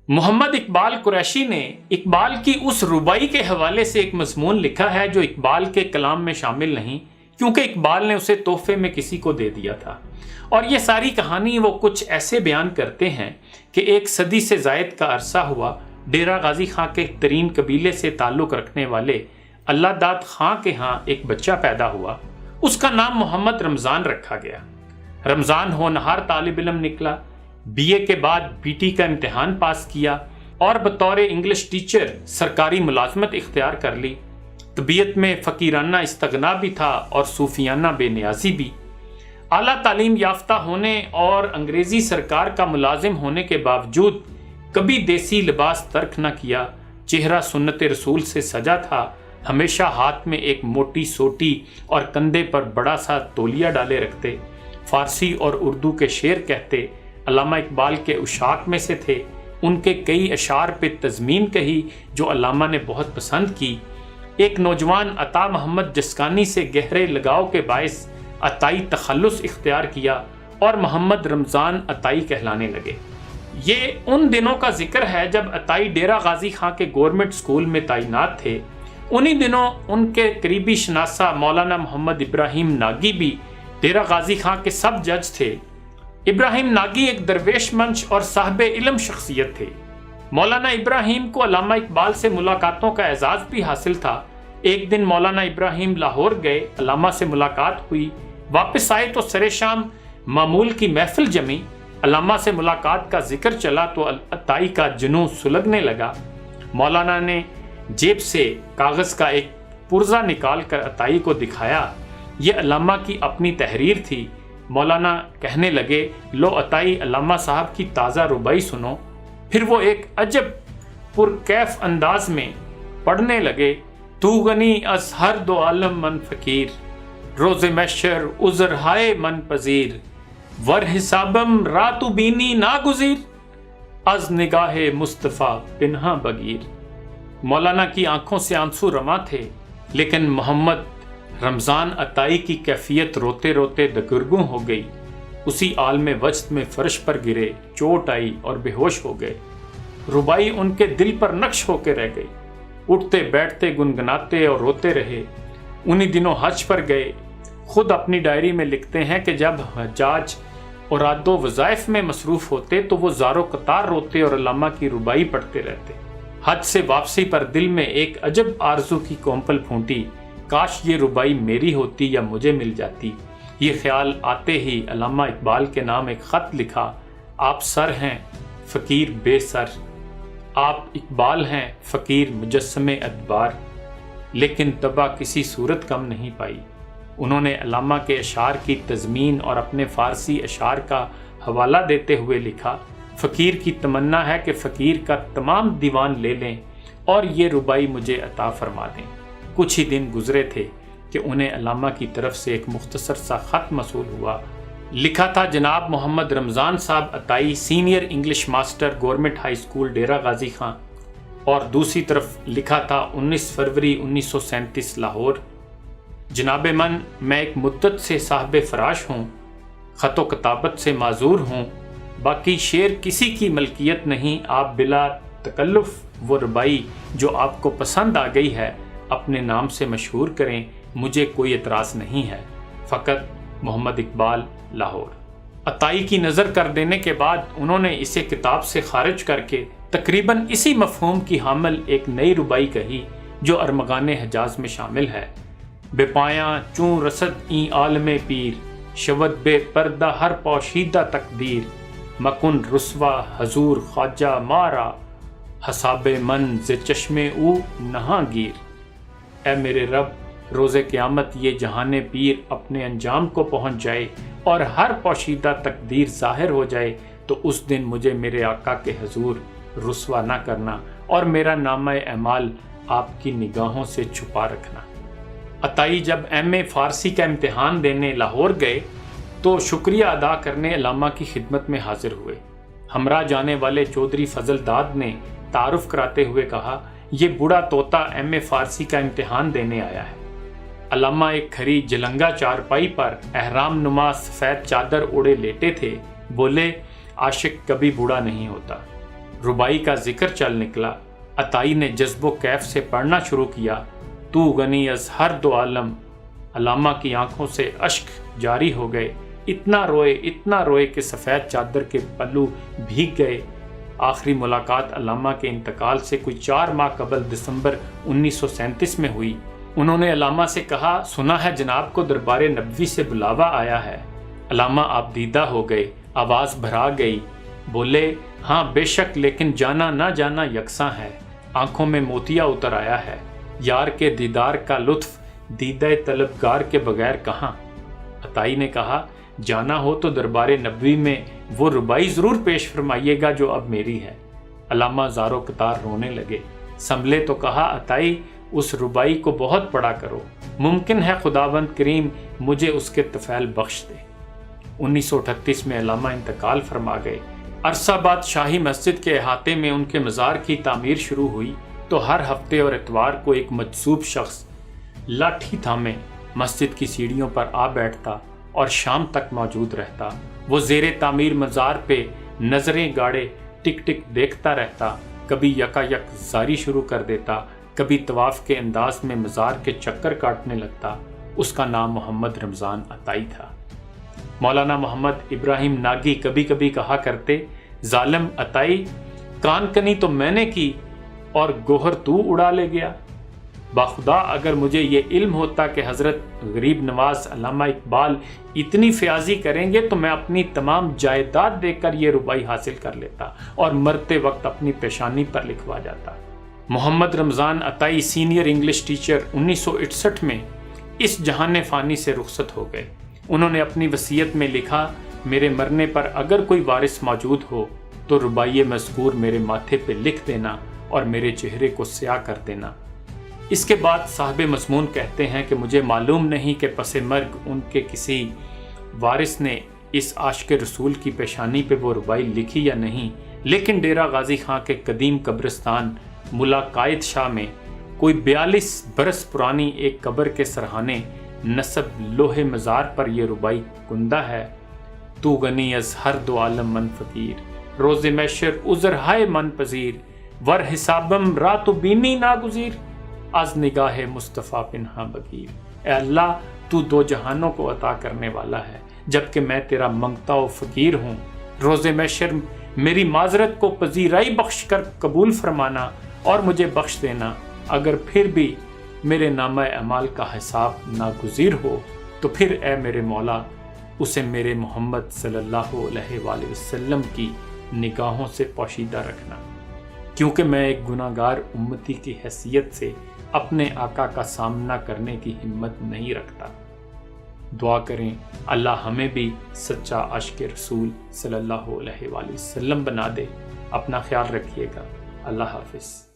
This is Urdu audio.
محمد اقبال قریشی نے اقبال کی اس ربائی کے حوالے سے ایک مضمون لکھا ہے جو اقبال کے کلام میں شامل نہیں، کیونکہ اقبال نے اسے تحفے میں کسی کو دے دیا تھا۔ اور یہ ساری کہانی وہ کچھ ایسے بیان کرتے ہیں کہ 1 صدی سے زائد کا عرصہ ہوا ڈیرہ غازی خاں کے ترین قبیلے سے تعلق رکھنے والے اللہ داد خاں کے ہاں ایک بچہ پیدا ہوا۔ اس کا نام محمد رمضان رکھا گیا۔ رمضان ہونہار طالب علم نکلا، بی اے کے بعد بی ٹی کا امتحان پاس کیا اور بطور انگلش ٹیچر سرکاری ملازمت اختیار کر لی۔ طبیعت میں فقیرانہ استغنا بھی تھا اور صوفیانہ بے نیازی بھی۔ اعلیٰ تعلیم یافتہ ہونے اور انگریزی سرکار کا ملازم ہونے کے باوجود کبھی دیسی لباس ترک نہ کیا، چہرہ سنت رسول سے سجا تھا، ہمیشہ ہاتھ میں ایک موٹی سوٹی اور کندھے پر بڑا سا تولیہ ڈالے رکھتے، فارسی اور اردو کے شعر کہتے، علامہ اقبال کے عشاق میں سے تھے۔ ان کے کئی اشعار پہ تضمین کہی جو علامہ نے بہت پسند کی۔ ایک نوجوان عطا محمد جسکانی سے گہرے لگاؤ کے باعث عطائی تخلص اختیار کیا اور محمد رمضان عطائی کہلانے لگے۔ یہ ان دنوں کا ذکر ہے جب عطائی ڈیرہ غازی خاں کے گورنمنٹ اسکول میں تعینات تھے۔ انہی دنوں ان کے قریبی شناسہ مولانا محمد ابراہیم ناگی بھی ڈیرہ غازی خاں کے سب جج تھے۔ ابراہیم ناگی ایک درویش منش اور صاحب علم شخصیت تھے۔ مولانا ابراہیم کو علامہ اقبال سے ملاقاتوں کا اعزاز بھی حاصل تھا۔ ایک دن مولانا ابراہیم لاہور گئے، علامہ سے ملاقات ہوئی، واپس آئے تو سر شام معمول کی محفل جمی۔ علامہ سے ملاقات کا ذکر چلا تو عطائی کا جنوں سلگنے لگا۔ مولانا نے جیب سے کاغذ کا ایک پرزہ نکال کر عطائی کو دکھایا۔ یہ علامہ کی اپنی تحریر تھی۔ مولانا کہنے لگے، لو عطائی، علامہ صاحب کی تازہ ربائی سنو۔ پھر وہ ایک عجب پرکیف انداز میں پڑھنے لگے، تو غنی از ہر دو عالم من فقیر، روز محشر عذر ہائے من پذیر، ور حسابم راتو بینی ناگزیر، از نگاہ مصطفیٰ پنہا بگیر۔ مولانا کی آنکھوں سے آنسو رواں تھے، لیکن محمد رمضان عطائی کی کیفیت روتے روتے دگرگوں ہو گئی۔ اسی عالم وجد میں فرش پر گرے، چوٹ آئی اور بے ہوش ہو گئے۔ ربائی ان کے دل پر نقش ہو کے رہ گئی۔ اٹھتے بیٹھتے گنگناتے اور روتے رہے۔ انہی دنوں حج پر گئے۔ خود اپنی ڈائری میں لکھتے ہیں کہ جب حجاج اوراد و وظائف میں مصروف ہوتے تو وہ زار و قطار روتے اور علامہ کی ربائی پڑھتے رہتے۔ حج سے واپسی پر دل میں ایک عجب آرزو کی کونپل پھونٹی، کاش یہ ربائی میری ہوتی یا مجھے مل جاتی۔ یہ خیال آتے ہی علامہ اقبال کے نام ایک خط لکھا، آپ سر ہیں فقیر بے سر، آپ اقبال ہیں فقیر مجسم ادبار، لیکن طبع کسی صورت کم نہیں پائی۔ انہوں نے علامہ کے اشعار کی تضمین اور اپنے فارسی اشعار کا حوالہ دیتے ہوئے لکھا، فقیر کی تمنا ہے کہ فقیر کا تمام دیوان لے لیں اور یہ ربائی مجھے عطا فرما دیں۔ کچھ ہی دن گزرے تھے کہ انہیں علامہ کی طرف سے ایک مختصر سا خط موصول ہوا۔ لکھا تھا، جناب Muhammad Ramzan Sahab Atai, senior English master, government high school Dera Ghazi Khan. اور دوسری طرف لکھا تھا 19 فروری 1937 لاہور۔ جناب من، میں ایک مدت سے صاحب فراش ہوں، خط و کتابت سے معذور ہوں، باقی شعر کسی کی ملکیت نہیں، آپ بلا تکلف وہ ربائی جو آپ کو پسند آ گئی ہے اپنے نام سے مشہور کریں، مجھے کوئی اعتراض نہیں ہے۔ فقط محمد اقبال، لاہور۔ عطائی کی نظر کر دینے کے بعد انہوں نے اسے کتاب سے خارج کر کے تقریباً اسی مفہوم کی حامل ایک نئی ربائی کہی جو ارمغان حجاز میں شامل ہے۔ بے پایاں چوں رسد این عالم پیر، شود بے پردہ ہر پوشیدہ تقدیر، مکن رسوا حضور خواجہ مارا، حساب من ز چشم او نہاں گیر۔ اے میرے رب، روز قیامت یہ جہان پیر اپنے انجام کو پہنچ جائے اور ہر پوشیدہ تقدیر ظاہر ہو جائے تو اس دن مجھے میرے آقا کے حضور رسوا نہ کرنا اور میرا نامہ اعمال آپ کی نگاہوں سے چھپا رکھنا۔ عطائی جب ایم اے فارسی کا امتحان دینے لاہور گئے تو شکریہ ادا کرنے علامہ کی خدمت میں حاضر ہوئے۔ ہمراہ جانے والے چودھری فضل داد نے تعارف کراتے ہوئے کہا، یہ بوڑھا طوطا ایم اے فارسی کا امتحان دینے آیا ہے۔ علامہ ایک کھری جلنگا چارپائی پر احرام نما سفید چادر اوڑے لیٹے تھے، بولے، عاشق کبھی بوڑھا نہیں ہوتا۔ ربائی کا ذکر چل نکلا۔ عطائی نے جذب و کیف سے پڑھنا شروع کیا، تو غنی از ہر دو عالم۔ علامہ کی آنکھوں سے اشک جاری ہو گئے، اتنا روئے کہ سفید چادر کے پلو بھیگ گئے۔ آخری ملاقات علامہ کے انتقال سے کوئی 4 ماہ قبل دسمبر 1937 میں ہوئی۔ انہوں نے علامہ سے کہا، سنا ہے جناب کو دربار نبوی سے بلاوا آیا ہے۔ علامہ آپ دیدہ ہو گئے، آواز بھرا گئی، بولے، ہاں بے شک، لیکن جانا نہ جانا یکساں ہے۔ آنکھوں میں موتیا اتر آیا ہے۔ یار کے دیدار کا لطف دیدہ طلبگار کے بغیر کہاں۔ عطائی نے کہا، جانا ہو تو دربار نبوی میں وہ ربائی ضرور پیش فرمائیے گا جو اب میری ہے۔ علامہ زارو قطار رونے لگے۔ سنبھلے تو کہا، عطائی اس ربائی کو بہت پڑھا کرو، ممکن ہے خداوند کریم مجھے اس کے طفیل بخش دے۔ 1938 میں علامہ انتقال فرما گئے۔ عرصہ بعد شاہی مسجد کے احاطے میں ان کے مزار کی تعمیر شروع ہوئی تو ہر ہفتے اور اتوار کو ایک مجذوب شخص لاٹھی تھامے مسجد کی سیڑھیوں پر آ بیٹھتا اور شام تک موجود رہتا۔ وہ زیر تعمیر مزار پہ نظریں گاڑے ٹک ٹک دیکھتا رہتا، کبھی یکا یک زاری شروع کر دیتا، کبھی طواف کے انداز میں مزار کے چکر کاٹنے لگتا۔ اس کا نام محمد رمضان عطائی تھا۔ مولانا محمد ابراہیم ناگی کبھی کبھی کہا کرتے، ظالم عطائی، کان کنی تو میں نے کی اور گوہر تو اڑا لے گیا۔ باخدا اگر مجھے یہ علم ہوتا کہ حضرت غریب نواز علامہ اقبال اتنی فیاضی کریں گے تو میں اپنی تمام جائیداد دے کر یہ ربائی حاصل کر لیتا اور مرتے وقت اپنی پیشانی پر لکھوا جاتا۔ محمد رمضان عطائی سینئر انگلش ٹیچر 1961 میں اس جہان فانی سے رخصت ہو گئے۔ انہوں نے اپنی وصیت میں لکھا، میرے مرنے پر اگر کوئی وارث موجود ہو تو ربائی مذکور میرے ماتھے پہ لکھ دینا اور میرے چہرے کو سیاہ کر دینا۔ اس کے بعد صاحب مضمون کہتے ہیں کہ مجھے معلوم نہیں کہ پس مرگ ان کے کسی وارث نے اس عاشق رسول کی پیشانی پہ وہ ربائی لکھی یا نہیں، لیکن ڈیرہ غازی خان کے قدیم قبرستان ملا قائد شاہ میں کوئی 42 برس پرانی ایک قبر کے سرہانے نصب لوہے مزار پر یہ ربائی کندہ ہے، تو غنی از ہر دو عالم من فقیر، روز محشر عذر ہائے من پذیر، ور حسابم رات و بینی ناگزیر، از نگاہ مصطفیٰ پنہا بگیر۔ اے اللہ، تو دو جہانوں کو عطا کرنے والا ہے، جبکہ میں تیرا منگتا و فقیر ہوں۔ روز محشر میری معذرت کو پذیرائی بخش کر قبول فرمانا اور مجھے بخش دینا۔ اگر پھر بھی میرے نامہ اعمال کا حساب ناگزیر ہو تو پھر اے میرے مولا اسے میرے محمد صلی اللہ علیہ وآلہ وسلم کی نگاہوں سے پوشیدہ رکھنا، کیونکہ میں ایک گناہ گار امتی کی حیثیت سے اپنے آقا کا سامنا کرنے کی ہمت نہیں رکھتا۔ دعا کریں اللہ ہمیں بھی سچا عاشق رسول صلی اللہ علیہ وآلہ وسلم بنا دے۔ اپنا خیال رکھیے گا۔ اللہ حافظ۔